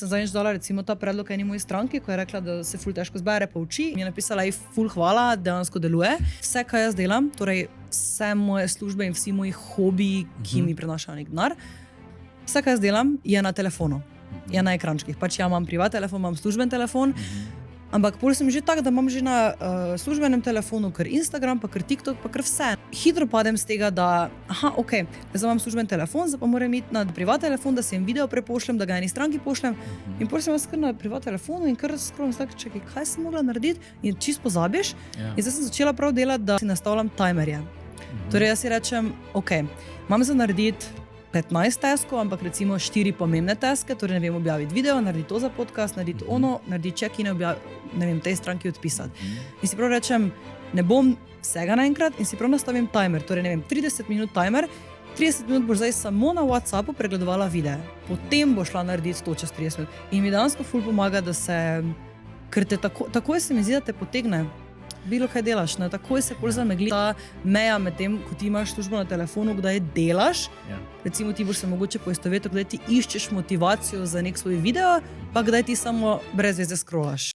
Sem zadnjič dala recimo ta predlog eni moji stranki, ko je rekla, da se ful težko zbere pa uči. Mi je napisala, ful hvala, dejansko deluje. Vse, kaj jaz delam, torej vse moje službe in vsi moji hobiji, ki mi prinašajo nek denar, vse, kaj jaz delam, je na telefonu, je na ekrančkih. Pač ja, imam privat telefon, imam služben telefon, ampak pol sem že tak, da imam že na službenem telefonu kar Instagram, pa kar TikTok, pa kar vse. Hitro padem z tega, da zdaj imam služben telefon, zdaj pa moram iti na privat telefon, da se jim video prepošljem, da ga eni stranki pošljem. In pol sem jaz kar na privat telefonu in kar scrollam, čakaj, kaj sem mogla narediti? In čisto pozabiš. In zdaj sem začela prav delati, da si nastavljam timerje. Torej jaz si rečem, imam za narediti 15 taskov, ampak recimo 4 pomembne taske, torej ne vem, objaviti video, narediti to za podcast, narediti ono, narediti check-in, ne vem, tej stranki odpisati. In si prav rečem, ne bom vsega naenkrat in si prav nastavim timer, torej ne vem, 30 minut timer, 30 minut boš zdaj samo na WhatsAppu pregledovala videe, potem boš šla narediti to čez 30 minut. In mi dejansko ful pomaga, da se, ker te takoj se mi zdi, da te potegne. Bilo kaj delaš, ne? Takoj se pol zamegli ta meja med tem, ko ti imaš službo na telefonu, kdaj delaš, recimo ti boš se mogoče poistovetiti, kdaj ti iščeš motivacijo za nek svoj video, pa kdaj ti samo brez veze scrollaš.